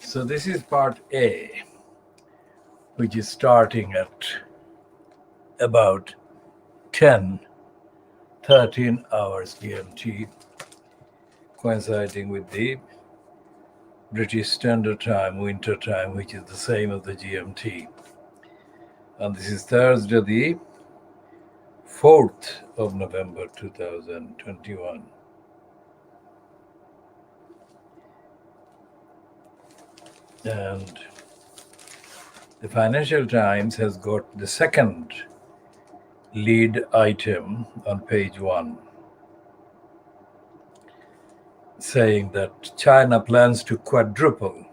So this is part A, which is starting at about 13 hours GMT, coinciding with the British Standard Time, winter time, which is the same as the GMT. And this is Thursday, the 4th of November, 2021. And the Financial Times has got the second lead item on page 1, saying that China plans to quadruple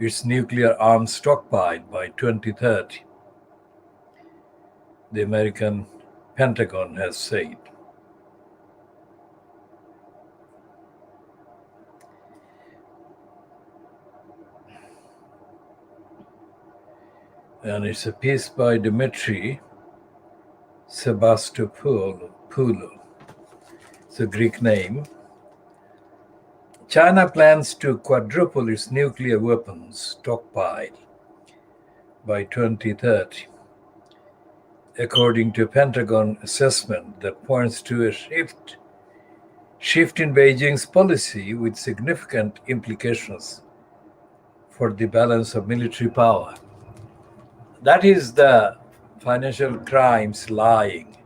its nuclear arms stockpile by 2030, the American Pentagon has said. And it's a piece by Dmitry Sebastopoulou. It's a Greek name. China plans to quadruple its nuclear weapons stockpile by 2030, according to a Pentagon assessment that points to a shift in Beijing's policy with significant implications for the balance of military power. That is the Financial Crimes lying.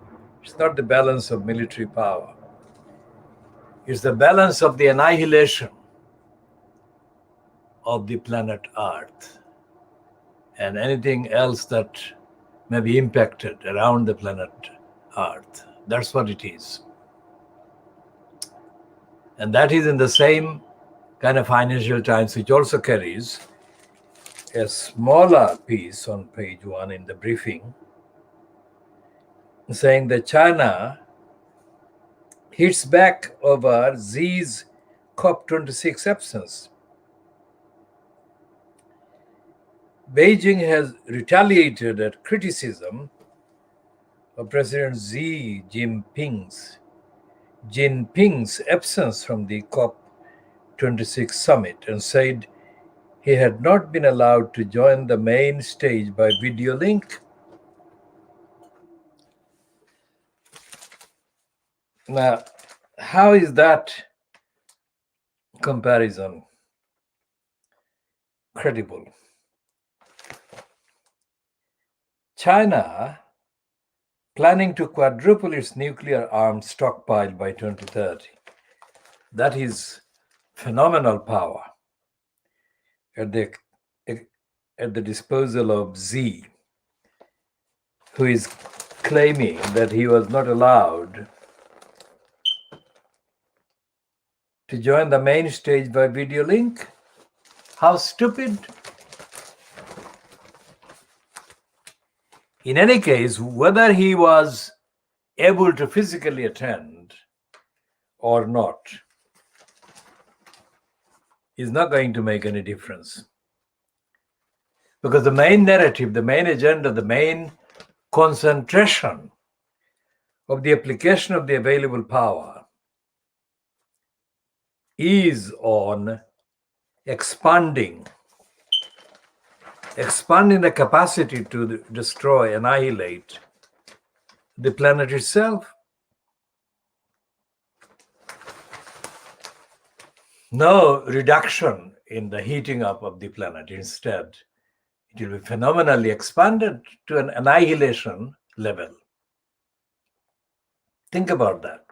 It's not the balance of military power. It's the balance of the annihilation of the planet Earth and anything else that may be impacted around the planet Earth. That's what it is. And that is in the same kind of Financial Times, which also carries a smaller piece on page 1 in the briefing, saying that China hits back over Xi's COP26 absence. Beijing has retaliated at criticism of President Xi Jinping's absence from the COP26 summit and said he had not been allowed to join the main stage by video link. Now, how is that comparison credible? China planning to quadruple its nuclear arms stockpile by 2030. That is phenomenal power at the disposal of Xi, who is claiming that he was not allowed to join the main stage by video link. How stupid. In any case, whether he was able to physically attend or not is not going to make any difference. Because the main narrative, the main agenda, the main concentration of the application of the available power is on expanding the capacity to destroy, annihilate the planet itself. No reduction in the heating up of the planet. Instead, it will be phenomenally expanded to an annihilation level. Think about that.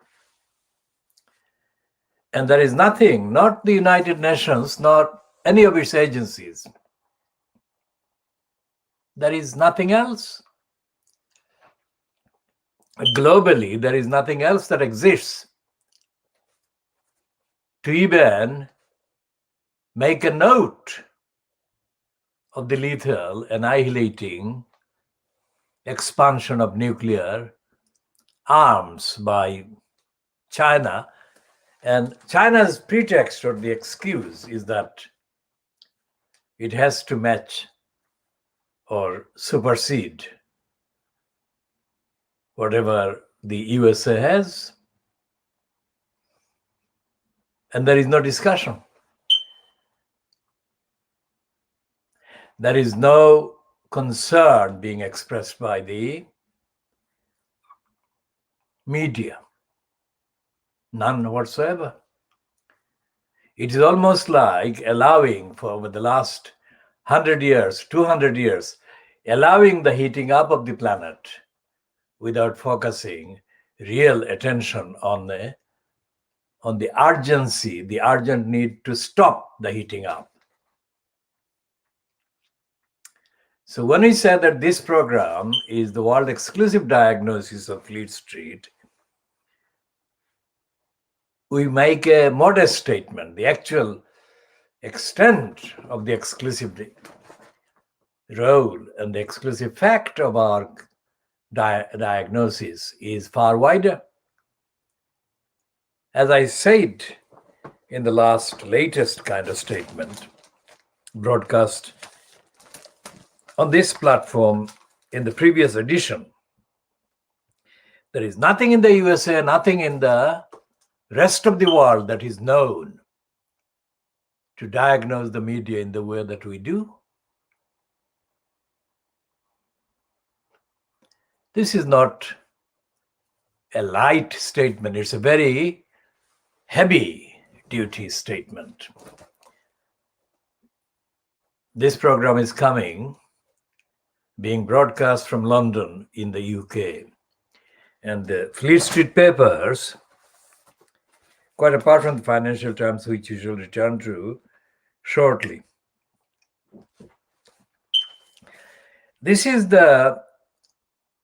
And there is nothing, not the United Nations, not any of its agencies. There is nothing else. Globally, there is nothing else that exists to even make a note of the lethal, annihilating expansion of nuclear arms by China. And China's pretext or the excuse is that it has to match or supersede whatever the USA has. And there is no discussion. There is no concern being expressed by the media, none whatsoever. It is almost like allowing for over the last 100 years, 200 years, allowing the heating up of the planet without focusing real attention on the urgency, the urgent need to stop the heating up. So when we say that this program is the world exclusive diagnosis of Fleet Street, we make a modest statement. The actual extent of the exclusive role and the exclusive fact of our diagnosis is far wider. As I said in the latest kind of statement, broadcast on this platform in the previous edition, there is nothing in the USA, nothing in the rest of the world that is known to diagnose the media in the way that we do. This is not a light statement, it's a very heavy duty statement. This program is being broadcast from London in the UK. And the Fleet Street papers, quite apart from the Financial Times, which you shall return to shortly. This is the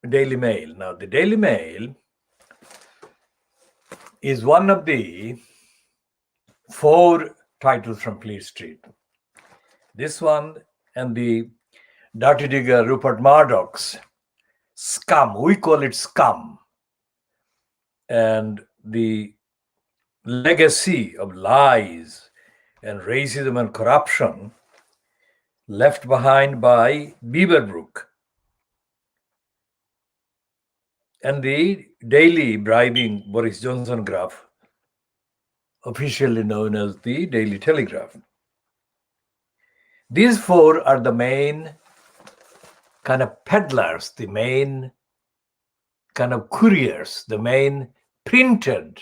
Daily Mail. Now, the Daily Mail is one of the 4 titles from Fleet Street. This one and the Dirty Digger Rupert Murdoch's SCUM, we call it SCUM, and the legacy of lies and racism and corruption left behind by Beaverbrook, and the daily bribing Boris Johnson graph, officially known as the Daily Telegraph. These 4 are the main kind of peddlers, the main kind of couriers, the main printed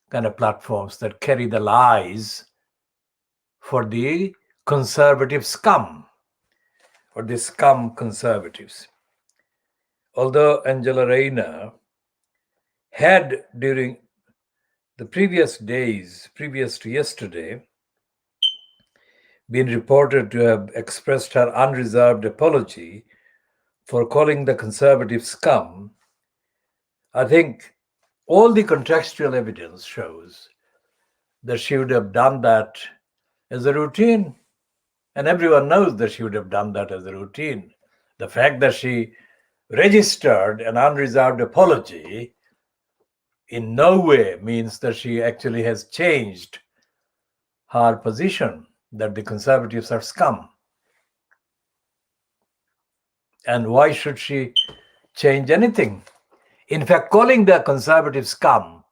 kind of platforms that carry the lies for the conservative scum or the scum conservatives. Although Angela Rayner had during the previous days, previous to yesterday, been reported to have expressed her unreserved apology for calling the conservative scum, I think all the contextual evidence shows that she would have done that as a routine. And everyone knows that she would have done that as a routine. The fact that she registered an unreserved apology in no way means that she actually has changed her position that the conservatives are scum. And why should she change anything? In fact, calling the conservative scum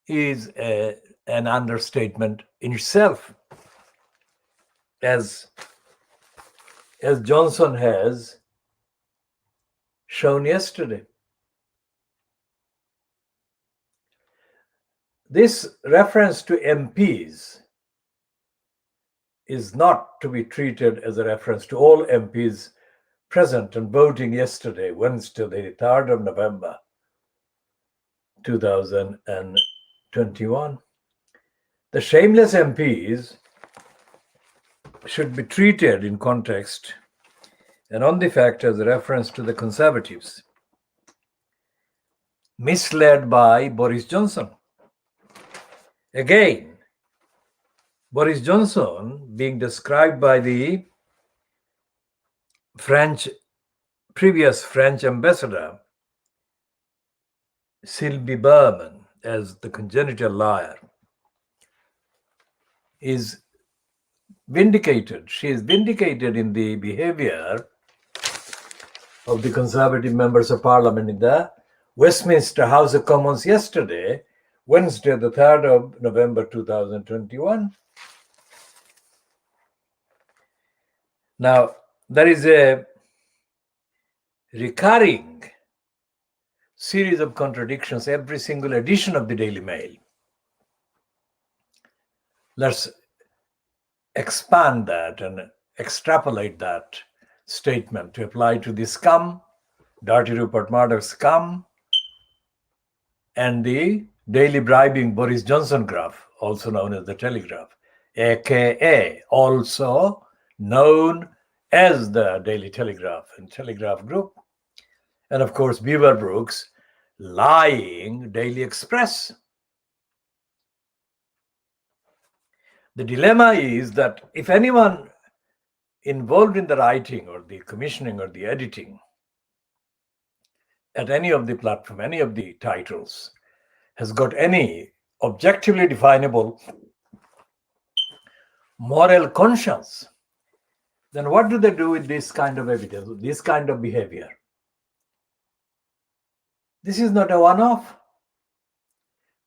is an understatement in itself. As Johnson has shown yesterday. This reference to MPs is not to be treated as a reference to all MPs present and voting yesterday, Wednesday, the 3rd of November, 2021. The shameless MPs should be treated in context and on the fact as a reference to the conservatives, misled by Boris Johnson. Again, Boris Johnson being described by the previous French ambassador, Sylvie Berman, as the congenital liar, is vindicated. She is vindicated in the behavior of the Conservative members of Parliament in the Westminster House of Commons yesterday, Wednesday, the 3rd of November 2021. Now, there is a recurring series of contradictions every single edition of the Daily Mail. Let's expand that and extrapolate that statement to apply to the SCUM, Dirty Rupert Murdoch SCUM, and the daily bribing Boris Johnson graph, also known as the Telegraph, aka also known as the Daily Telegraph and Telegraph Group, and of course Beaverbrook's lying Daily Express. The dilemma is that if anyone involved in the writing or the commissioning or the editing at any of the platform, any of the titles, has got any objectively definable moral conscience, then what do they do with this kind of evidence, this kind of behavior? This is not a one-off.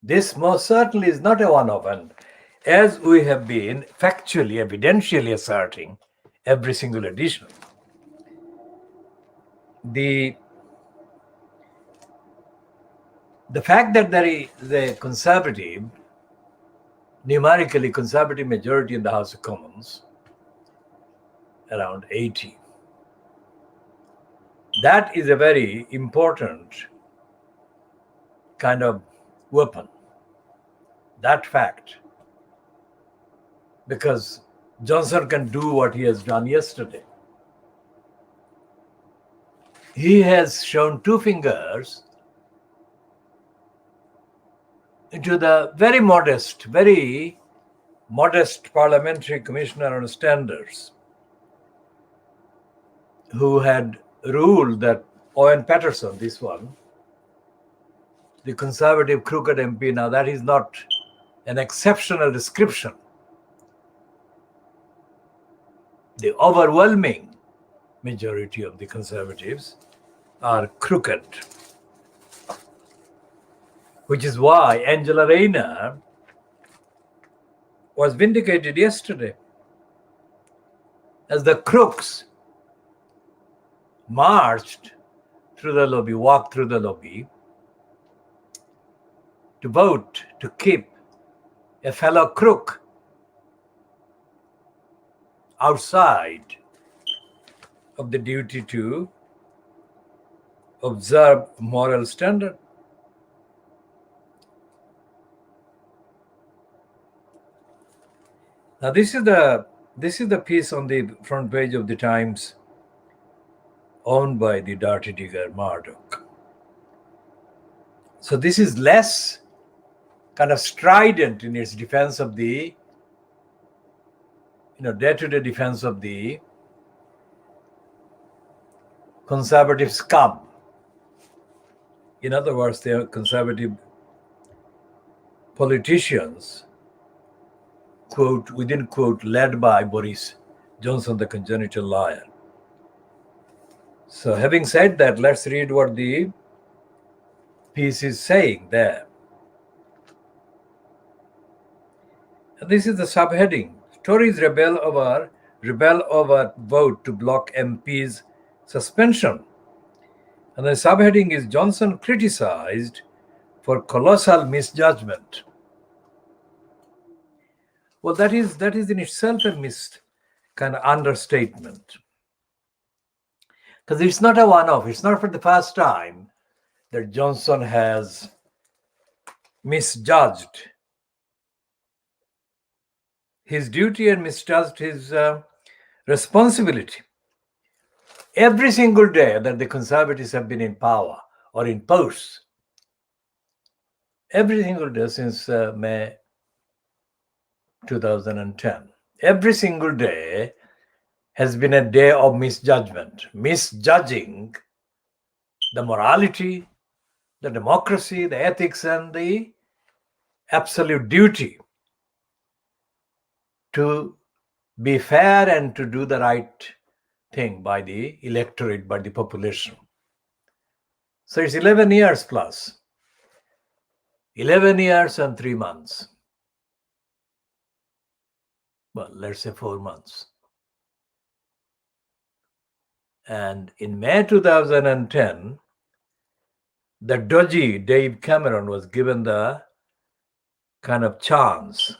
This most certainly is not a one-off. And as we have been factually, evidentially asserting every single edition, the fact that there is a conservative, numerically conservative majority in the House of Commons, around 80, that is a very important kind of weapon, that fact, because Johnson can do what he has done yesterday. He has shown two fingers into the very modest parliamentary commissioner on standards who had ruled that Owen Paterson, this one, the conservative crooked MP, now that is not an exceptional description. The overwhelming majority of the conservatives are crooked, which is why Angela Rayner was vindicated yesterday as the crooks marched through the lobby, walked through the lobby to vote to keep a fellow crook outside of the duty to observe moral standard. Now this is the piece on the front page of the Times owned by the dirty digger Murdoch. So this is less kind of strident in its defense of the, day-to-day defense of the conservative scum. In other words, they are conservative politicians, quote, within quote, led by Boris Johnson, the congenital liar. So having said that, let's read what the piece is saying there. And this is the subheading. Tories rebel over vote to block MP's suspension. And the subheading is Johnson criticized for colossal misjudgment. Well, that is in itself a kind of understatement. Because it's not a one-off. It's not for the first time that Johnson has misjudged his duty and misjudged his responsibility. Every single day that the Conservatives have been in power or in posts, every single day since May 2010, every single day has been a day of misjudgment, misjudging the morality, the democracy, the ethics, and the absolute duty to be fair and to do the right thing by the electorate, by the population. So it's 11 years plus. 11 years and 3 months. Well, let's say 4 months. And in May 2010, the dodgy Dave Cameron was given the kind of chance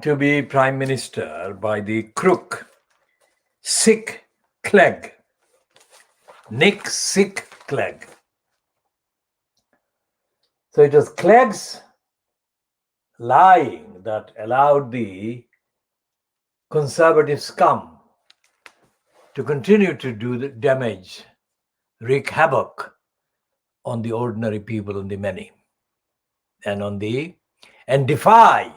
to be prime minister by the crook Sick Clegg, Nick Sick Clegg. So it was Clegg's lying that allowed the conservative scum to continue to do the damage, wreak havoc on the ordinary people, on the many, and defy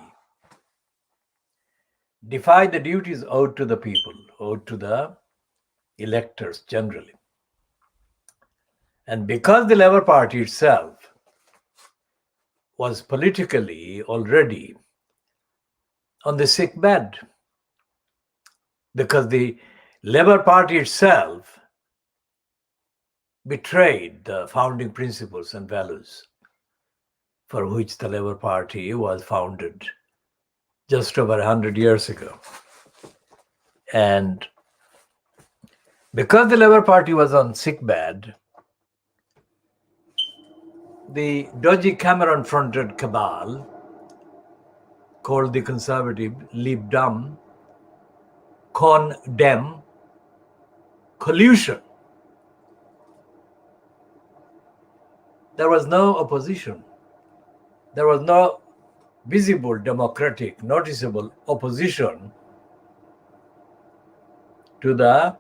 the duties owed to the people, owed to the electors generally. And because the Labour Party itself was politically already on the sick bed, because the Labour Party itself betrayed the founding principles and values for which the Labour Party was founded just over 100 years ago. And because the Labour Party was on sick bed, the dodgy Cameron-fronted cabal called the Conservative Lib Dem Con-Dem collusion. There was no opposition. There was no visible, democratic, noticeable opposition to the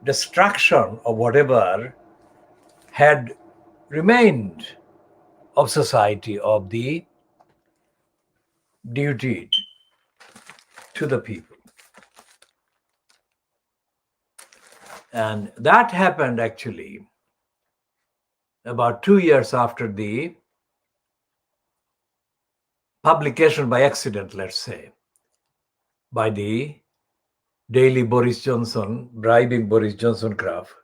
destruction of whatever had remained of society, of the duty to the people. And that happened actually about 2 years after the publication by accident, let's say, by the daily Boris Johnson, bribing Boris Johnson craft,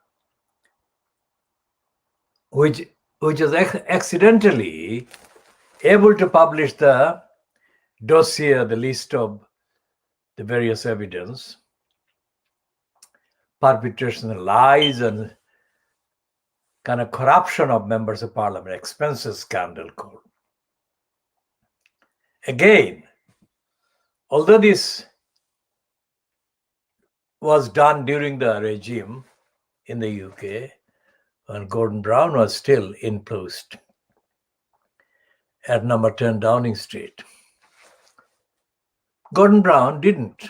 which was accidentally able to publish the dossier, the list of the various evidence, perpetration of lies and kind of corruption of members of parliament, expenses scandal called. Again, although this was done during the regime in the UK, when Gordon Brown was still in post at number 10 Downing Street, Gordon Brown didn't,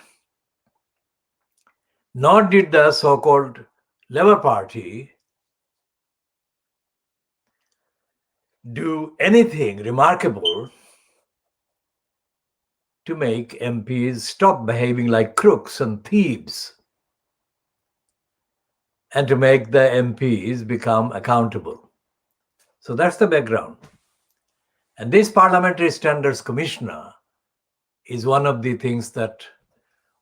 nor did the so-called Labour Party do anything remarkable to make MPs stop behaving like crooks and thieves, and to make the MPs become accountable. So that's the background. And this Parliamentary Standards Commissioner is one of the things that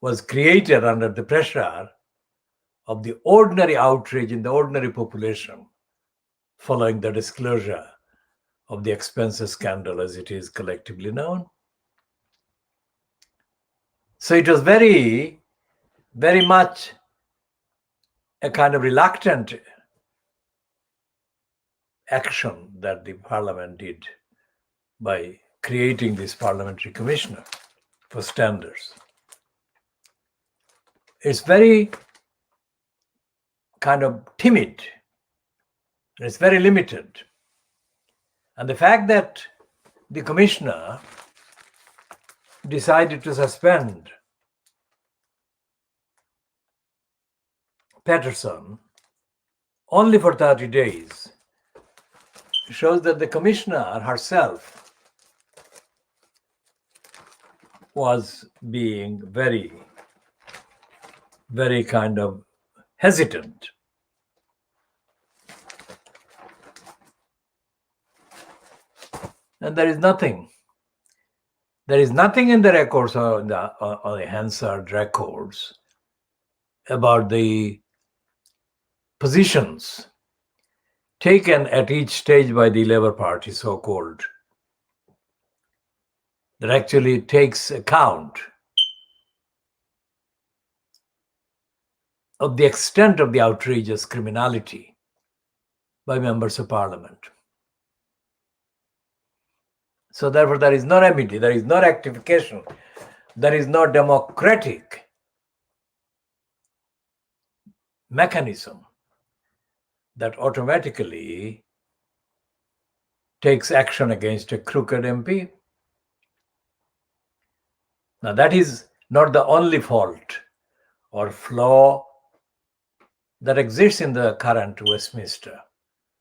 was created under the pressure of the ordinary outrage in the ordinary population following the disclosure of the expenses scandal, as it is collectively known. So it was very, very much a kind of reluctant action that the Parliament did by creating this parliamentary commissioner for standards. It's very kind of timid, and it's very limited. And the fact that the commissioner decided to suspend Paterson only for 30 days shows that the commissioner herself was being very, very kind of hesitant. And there is nothing in the records or the Hansard records about the positions taken at each stage by the Labour Party, so-called, that actually takes account of the extent of the outrageous criminality by members of parliament. So therefore, there is no remedy, there is no rectification, there is no democratic mechanism that automatically takes action against a crooked MP. Now, that is not the only fault or flaw that exists in the current Westminster,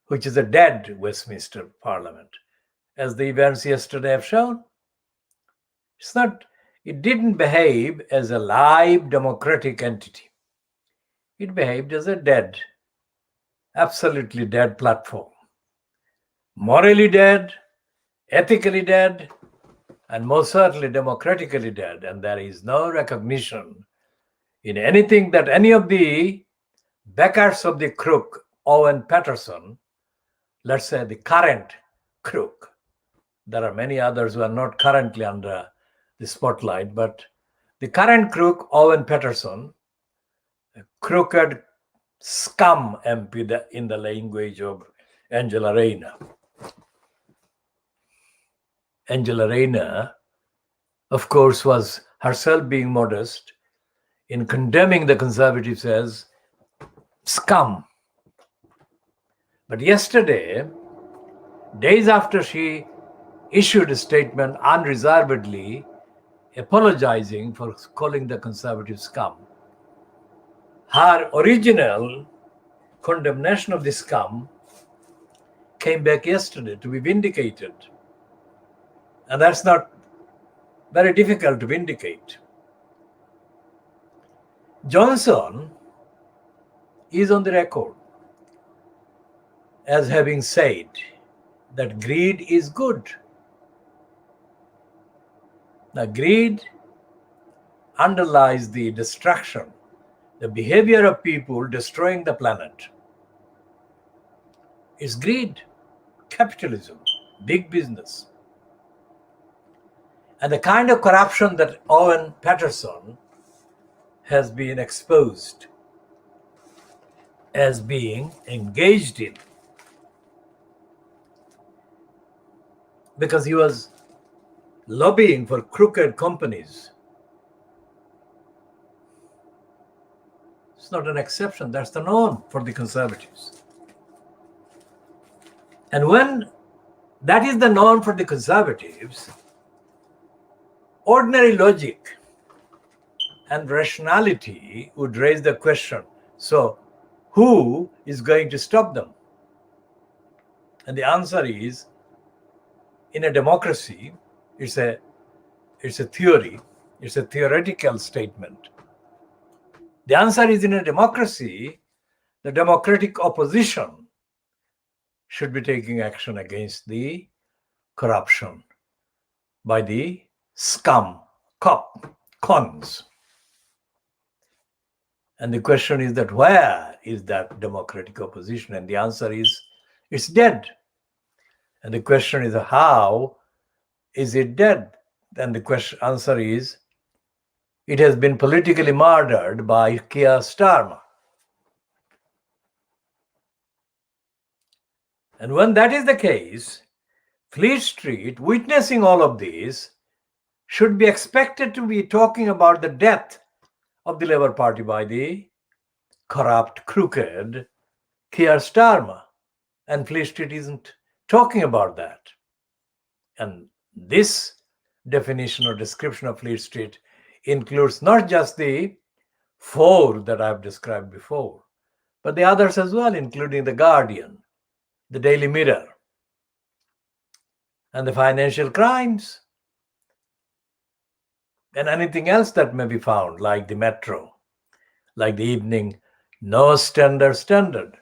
which is a dead Westminster Parliament, as the events yesterday have shown. It didn't behave as a live democratic entity. It behaved as a dead, absolutely dead platform. Morally dead, ethically dead, and most certainly democratically dead. And there is no recognition in anything that any of the backers of the crook, Owen Paterson, let's say the current crook, there are many others who are not currently under the spotlight, but the current crook, Owen Paterson, a crooked SCUM MP in the language of Angela Rayner. Angela Rayner, of course, was herself being modest in condemning the Conservatives as scum. But yesterday, days after she issued a statement unreservedly apologizing for calling the Conservatives scum, her original condemnation of the scum came back yesterday to be vindicated. And that's not very difficult to vindicate. Johnson is on the record as having said that greed is good. Now, greed underlies the destruction, the behavior of people destroying the planet. It's greed, capitalism, big business. And the kind of corruption that Owen Paterson has been exposed as being engaged in, because he was lobbying for crooked companies. It's not an exception, that's the norm for the Conservatives. And when that is the norm for the Conservatives, ordinary logic and rationality would raise the question, so who is going to stop them? And the answer is, in a democracy, it's a theory, it's a theoretical statement. The answer is, in a democracy, the democratic opposition should be taking action against the corruption by the SCUM, cons. And the question is that where is that democratic opposition? And the answer is, it's dead. And the question is, how is it dead? And the answer is, it has been politically murdered by Keir Starmer. And when that is the case, Fleet Street, witnessing all of this, should be expected to be talking about the death of the Labour Party by the corrupt, crooked Keir Starmer. And Fleet Street isn't talking about that. And this definition or description of Fleet Street includes not just the 4 that I've described before, but the others as well, including the Guardian, the Daily Mirror, and the Financial Crimes, and anything else that may be found, like the Metro, like the Evening No Standard.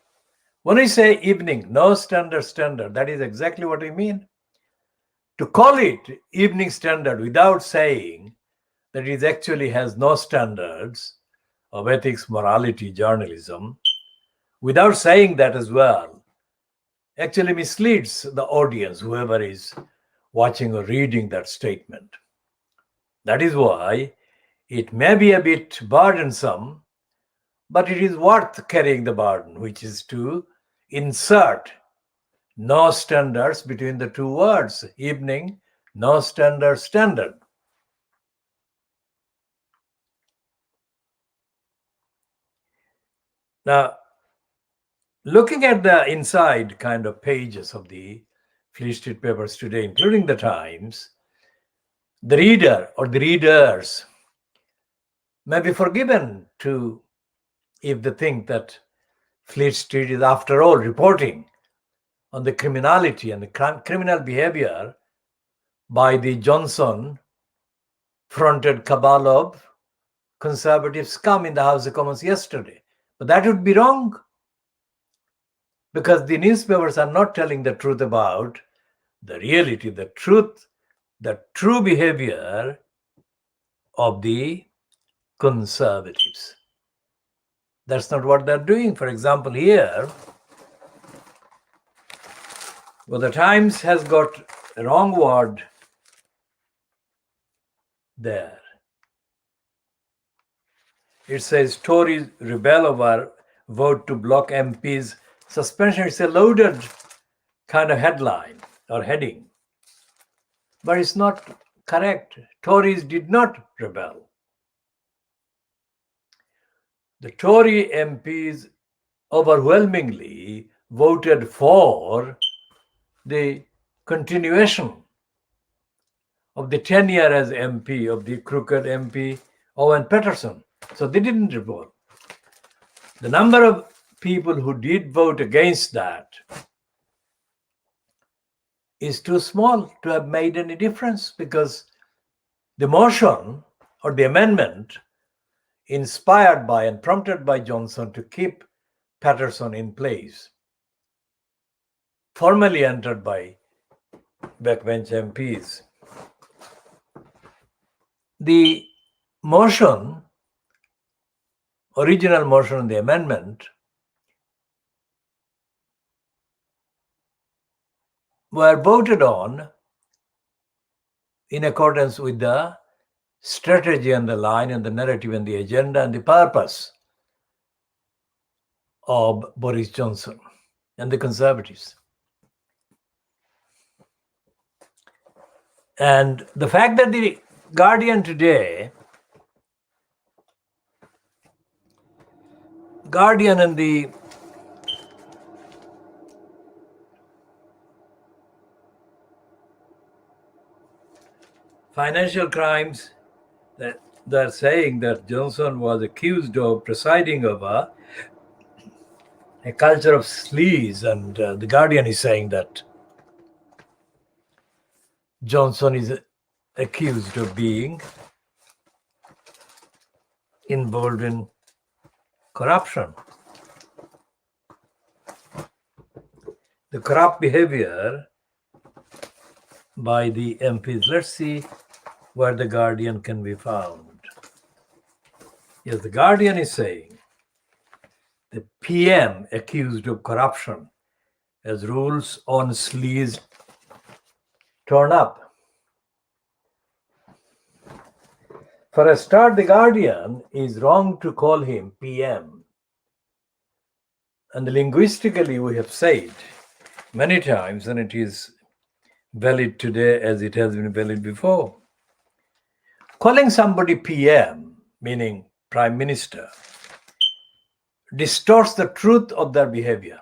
When we say Evening No Standard, that is exactly what we mean. To call it Evening Standard without saying that it actually has no standards of ethics, morality, journalism, without saying that as well, actually misleads the audience, whoever is watching or reading that statement. That is why it may be a bit burdensome but it is worth carrying the burden, which is to insert no standards between the two words, evening, no standard, standard. Now, looking at the inside kind of pages of the Fleet Street papers today, including the Times, the reader or the readers may be forgiven to if they think that Fleet Street is, after all, reporting on the criminality and the criminal behavior by the Johnson-fronted cabal of conservative scum in the House of Commons yesterday. But that would be wrong, because the newspapers are not telling the truth about the reality, the truth, the true behavior of the conservatives. That's not what they're doing. For example, here, well, the Times has got a wrong word there. It says Tories rebel over vote to block MPs suspension. It's a loaded kind of headline or heading, but it's not correct. Tories did not rebel. The Tory MPs overwhelmingly voted for the continuation of the tenure as MP of the crooked MP Owen Paterson. So they didn't rebel. The number of people who did vote against that is too small to have made any difference, because the motion or the amendment inspired by and prompted by Johnson to keep Paterson in place, formally entered by backbench MPs. The motion, original motion on the amendment, were voted on in accordance with the strategy and the line and the narrative and the agenda and the purpose of Boris Johnson and the Conservatives. And the fact that the Guardian today, Guardian and the Financial Crimes, that they're saying that Johnson was accused of presiding over a culture of sleaze, and the Guardian is saying that Johnson is accused of being involved in corruption. The corrupt behavior by the MPs. Let's see where the Guardian can be found. Yes, the Guardian is saying the PM accused of corruption as rules on sleaze torn up. For a start, the Guardian is wrong to call him PM. And linguistically, we have said many times, and it is valid today as it has been valid before, calling somebody PM, meaning Prime Minister, distorts the truth of their behavior.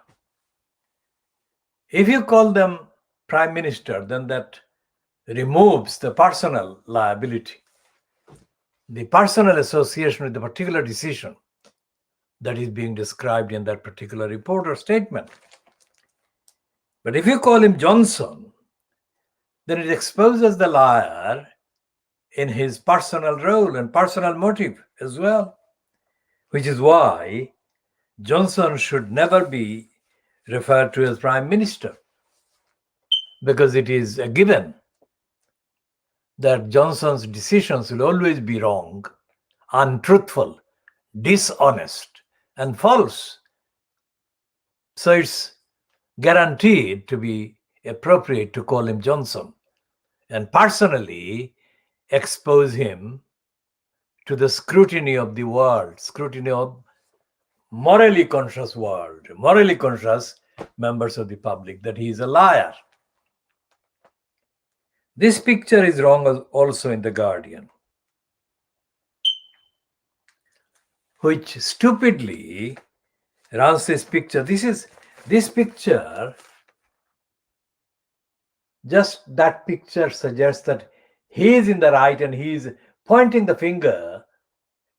If you call them Prime Minister, then that removes the personal liability, the personal association with the particular decision that is being described in that particular report or statement. But if you call him Johnson, then it exposes the liar in his personal role and personal motive as well, which is why Johnson should never be referred to as Prime Minister, because it is a given that Johnson's decisions will always be wrong, untruthful, dishonest, and false. So it's guaranteed to be appropriate to call him Johnson and personally expose him to the scrutiny of the world, scrutiny of morally conscious world, morally conscious members of the public, that he is a liar. This picture is wrong also in The Guardian, which stupidly runs this picture. This picture, just that picture suggests that he is in the right and he is pointing the finger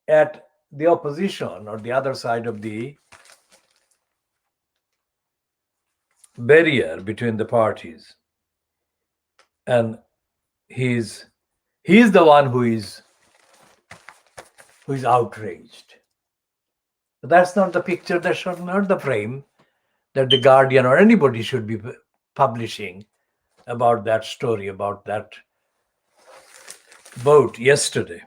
at the opposition or the other side of the barrier between the parties. And he is the one who is outraged. But that's not the picture, that's not the frame that The Guardian or anybody should be publishing about that story, about that vote yesterday.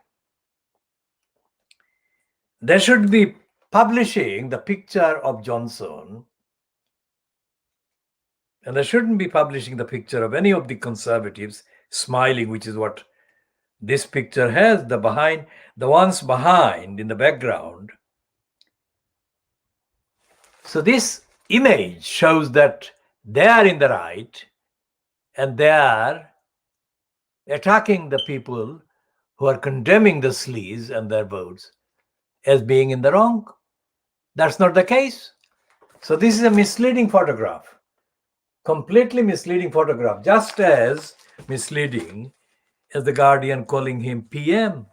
They should be publishing the picture of Johnson, and they shouldn't be publishing the picture of any of the conservatives smiling, which is what this picture has. The ones behind in the background. So this image shows that they are in the right and they are attacking the people who are condemning the sleaze and their votes as being in the wrong. That's not the case. So this is a misleading photograph, completely misleading photograph, just as misleading as The Guardian calling him PM.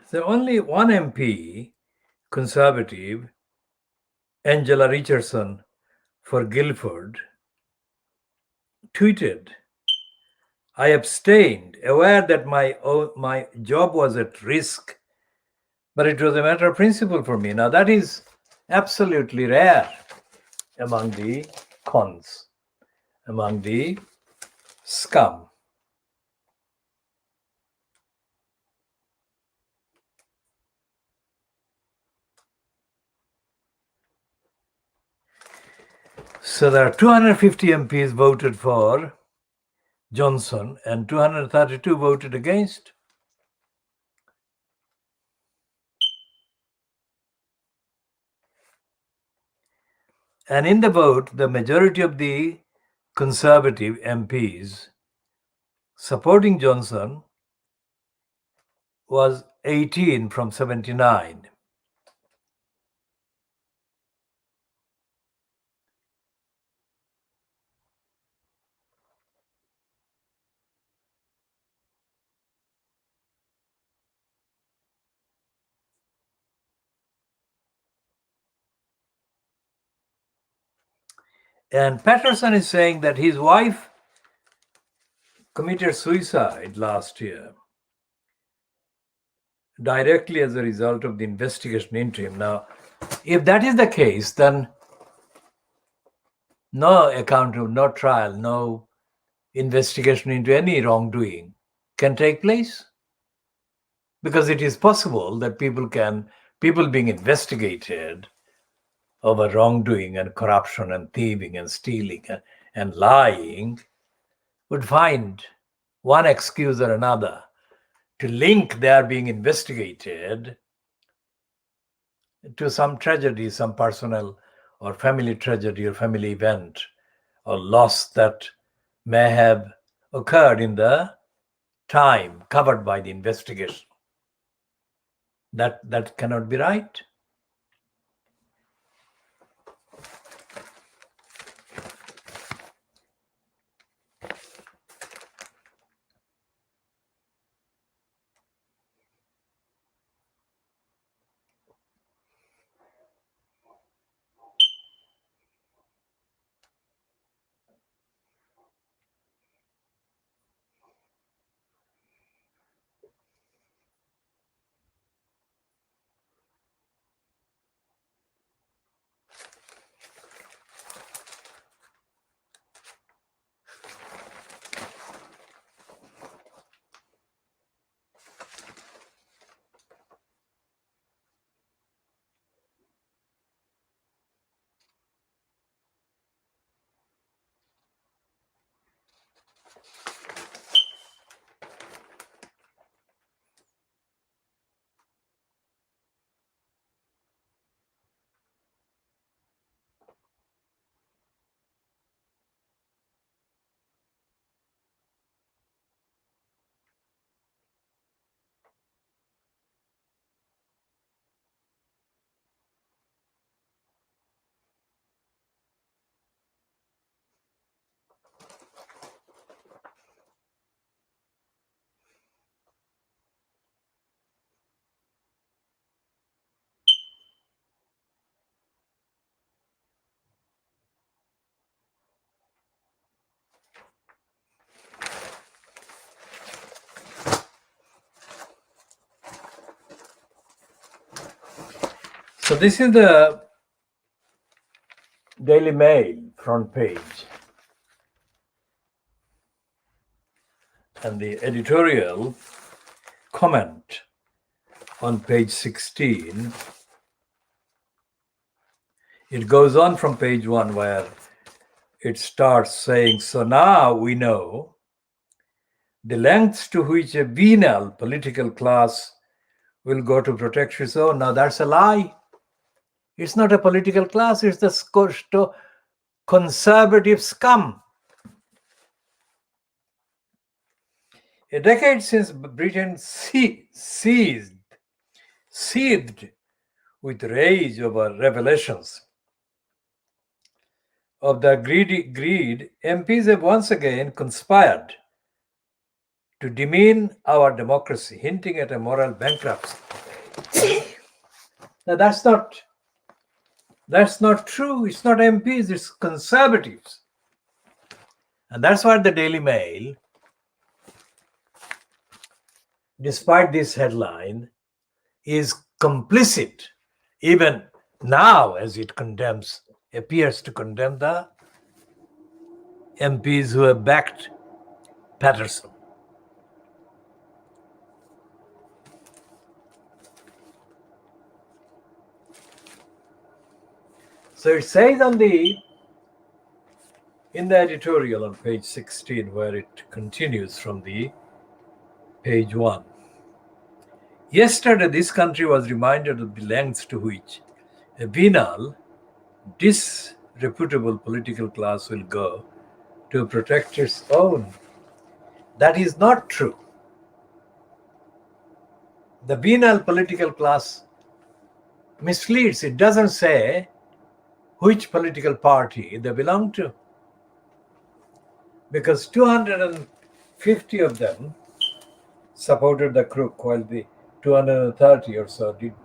So only one MP, Conservative, Angela Richardson for Guildford, tweeted, "I abstained, aware that my job was at risk, but it was a matter of principle for me." Now that is absolutely rare among the cons, among the scum. So there are 250 MPs voted for Johnson and 232 voted against. And in the vote, the majority of the Conservative MPs supporting Johnson was 18 from 79. And Paterson is saying that his wife committed suicide last year directly as a result of the investigation into him. Now, if that is the case, then no account of, no trial, no investigation into any wrongdoing can take place, because it is possible that people being investigated over wrongdoing and corruption and thieving and stealing and lying would find one excuse or another to link their being investigated to some tragedy, some personal or family tragedy or family event or loss that may have occurred in the time covered by the investigation. That cannot be right. So this is the Daily Mail front page. And the editorial comment on page 16, it goes on from page 1 where it starts saying, so now we know the lengths to which a venal political class will go to protect its own. Now that's a lie. It's not a political class, it's the conservative scum. A decade since Britain seethed with rage over revelations of the greed, MPs have once again conspired to demean our democracy, hinting at a moral bankruptcy. Now that's not true. It's not MPs, it's conservatives. And that's why the Daily Mail, despite this headline, is complicit, even now as it appears to condemn the MPs who have backed Paterson. So it says in the editorial on page 16, where it continues from the page 1. Yesterday, this country was reminded of the lengths to which a venal, disreputable political class will go to protect its own. That is not true. The venal political class misleads. It doesn't say which political party they belong to, because 250 of them supported the crook, while the 230 or so didn't.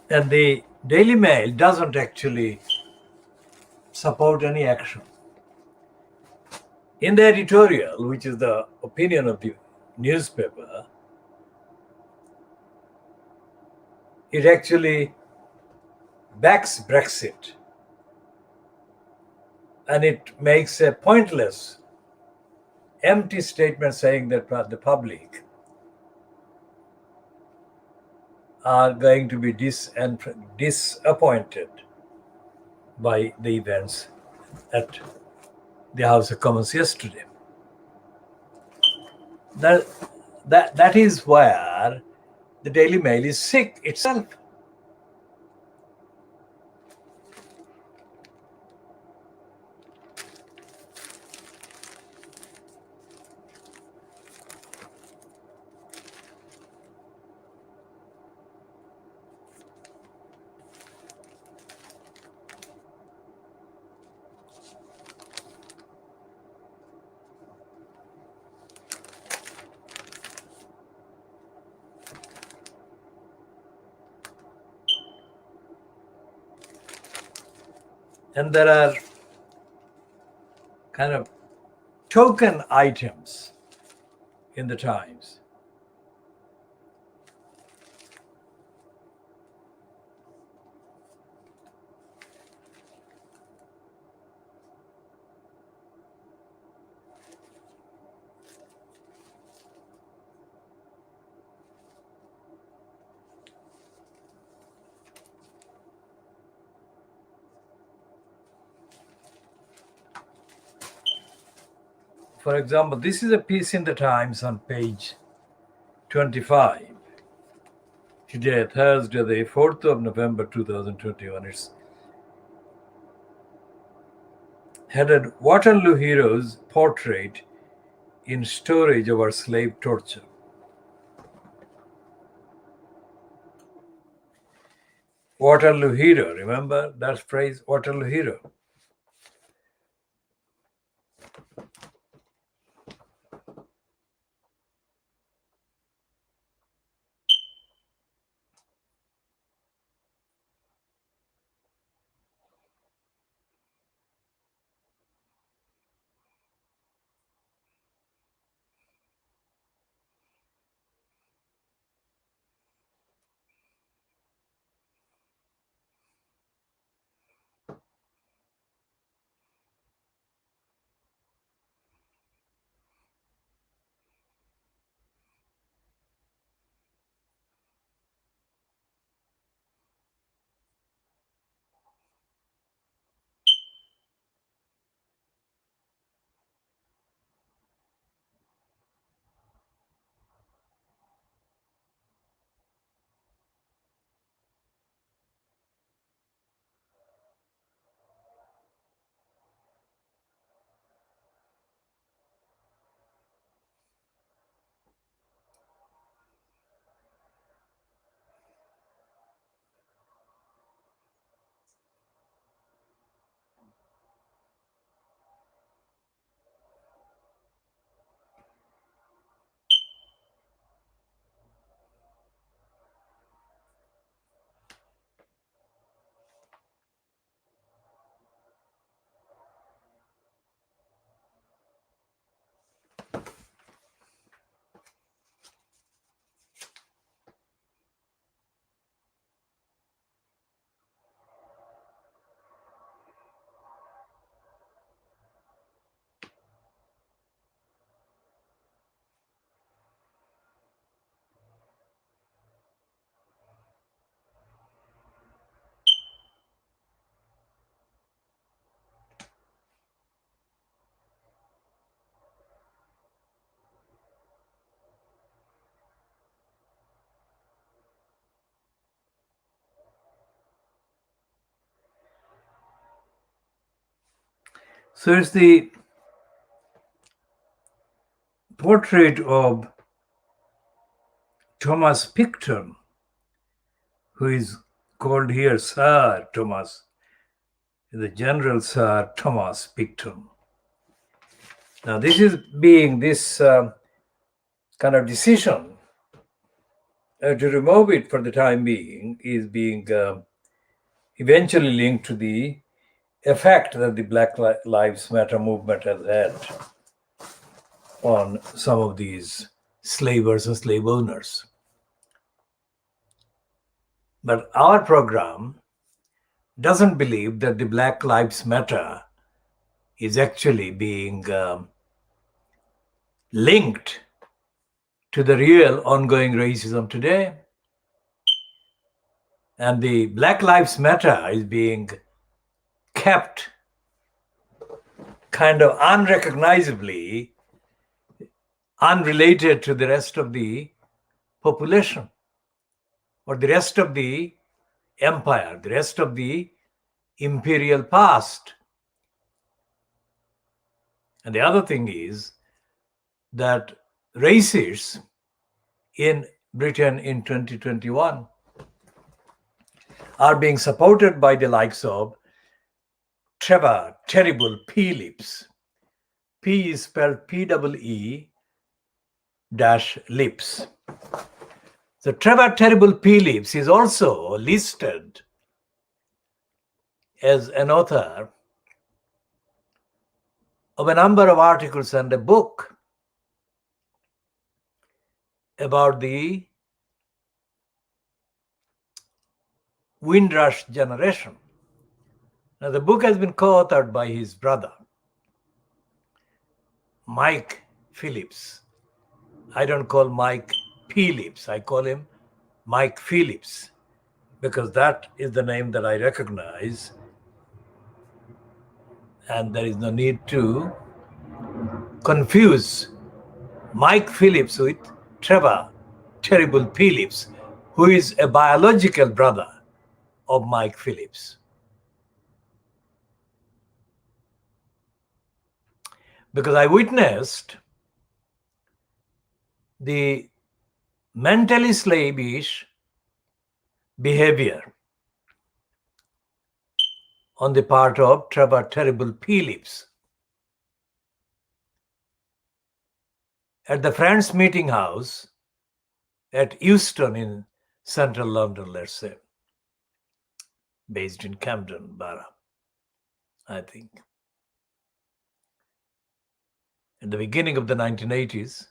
And the Daily Mail doesn't actually support any action. In the editorial, which is the opinion of the newspaper, it actually backs Brexit, and it makes a pointless, empty statement saying that the public are going to be disappointed by the events at the House of Commons yesterday. That is where the Daily Mail is sick itself. And there are kind of token items in the Times. For example, this is a piece in the Times on page 25. Today, Thursday, the 4th of November 2021. It's headed Waterloo Hero's Portrait in Storage Over Slave Torture. Waterloo hero. Remember that phrase, Waterloo hero? So it's the portrait of Thomas Picton, who is called here Sir Thomas, the General Sir Thomas Picton. Now, this kind of decision to remove it for the time being is being eventually linked to the effect that the Black Lives Matter movement has had on some of these slavers and slave owners. But our program doesn't believe that the Black Lives Matter is actually being linked to the real ongoing racism today. And the Black Lives Matter is being kept kind of unrecognizably unrelated to the rest of the population or the rest of the empire, the rest of the imperial past. And the other thing is that racists in Britain in 2021 are being supported by the likes of Trevor Terrible P-Lips. P is spelled P-E-E-Lips. So Trevor Terrible P-Lips is also listed as an author of a number of articles and a book about the Windrush generation. Now, the book has been co-authored by his brother, Mike Phillips. I don't call Mike P-Lips, I call him Mike Phillips, because that is the name that I recognize, and there is no need to confuse Mike Phillips with Trevor Terrible Phillips, who is a biological brother of Mike Phillips. Because I witnessed the mentally slavish behavior on the part of Trevor Terrible Phillips. At the Friends Meeting House at Euston in central London, let's say, based in Camden Borough, I think. At the beginning of the 1980s,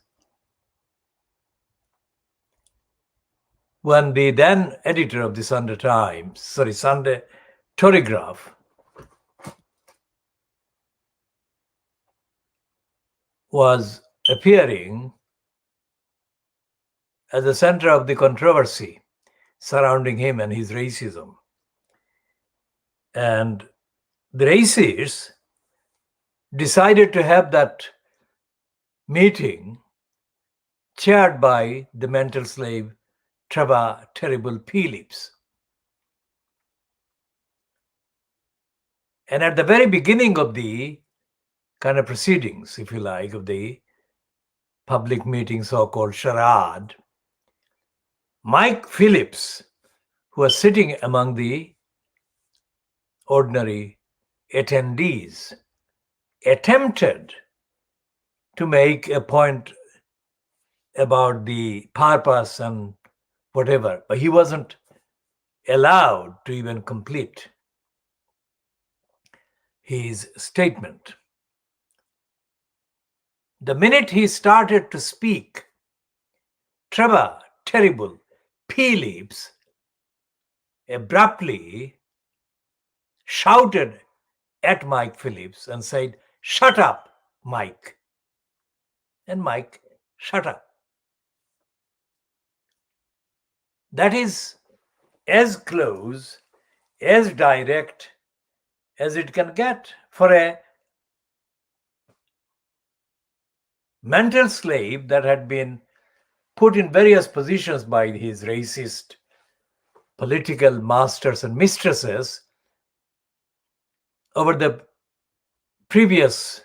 when the then editor of the Sunday Torygraph, was appearing at the center of the controversy surrounding him and his racism. And the racists decided to have that meeting chaired by the mental slave Trevor Terrible Phillips. And at the very beginning of the kind of proceedings, if you like, of the public meeting, so-called charade, Mike Phillips, who was sitting among the ordinary attendees, attempted to make a point about the purpose and whatever, but he wasn't allowed to even complete his statement. The minute he started to speak, Trevor Terrible Phillips abruptly shouted at Mike Phillips and said, "Shut up, Mike." And Mike shut up. That is as close, as direct as it can get for a mental slave that had been put in various positions by his racist political masters and mistresses over the previous,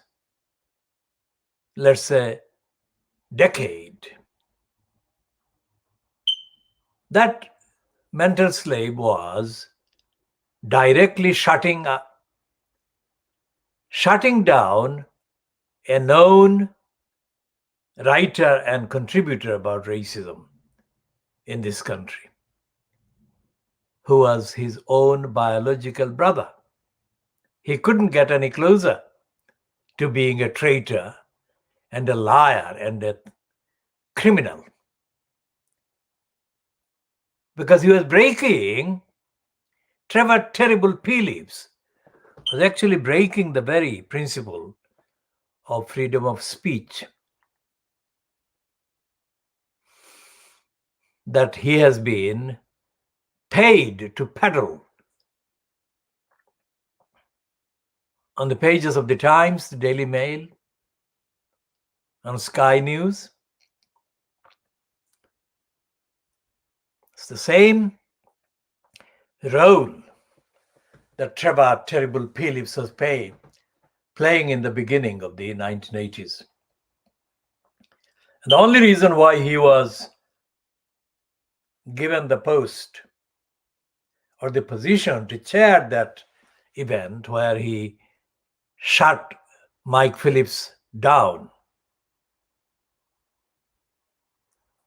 let's say, decade. That mental slave was directly shutting down a known writer and contributor about racism in this country, who was his own biological brother. He couldn't get any closer to being a traitor and a liar and a criminal, because he was breaking, Trevor Terrible Phillips was actually breaking the very principle of freedom of speech that he has been paid to peddle on the pages of the Times, the Daily Mail, on Sky News. It's the same role that Trevor Terrible Phillips was playing in the beginning of the 1980s. And the only reason why he was given the post or the position to chair that event where he shut Mike Phillips down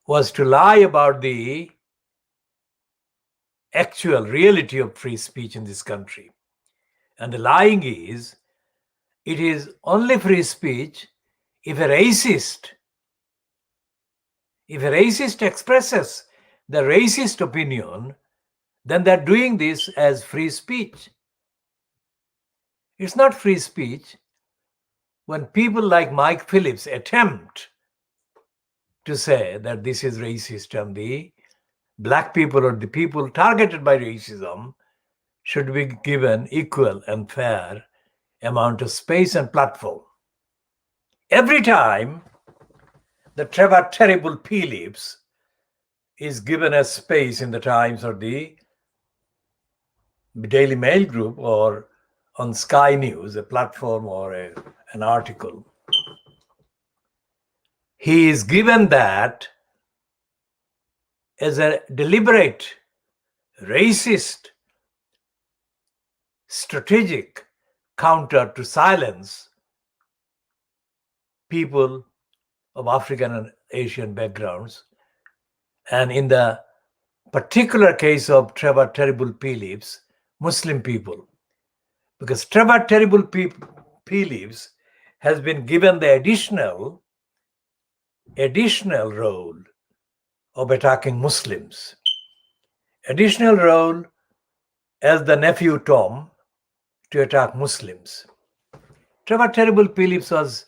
was to lie about the actual reality of free speech in this country. And the lying is, it is only free speech if a racist expresses the racist opinion, then they're doing this as free speech. It's not free speech when people like Mike Phillips attempt to say that this is racist and the black people or the people targeted by racism should be given equal and fair amount of space and platform. Every time the Trevor Terrible Phillips is given a space in the Times or the Daily Mail group or on Sky News, a platform or an article, he is given that as a deliberate racist strategic counter to silence people of African and Asian backgrounds. And in the particular case of Trevor Terrible Phillips, Muslim people, because Trevor Terrible Phillips has been given the additional role of attacking Muslims, additional role as the nephew Tom to attack Muslims. Trevor Terrible Phillips was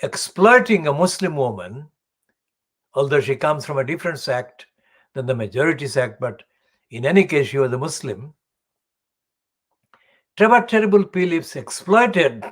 exploiting a Muslim woman, although she comes from a different sect than the majority sect, but in any case, she was a Muslim. Trevor Terrible Phillips exploited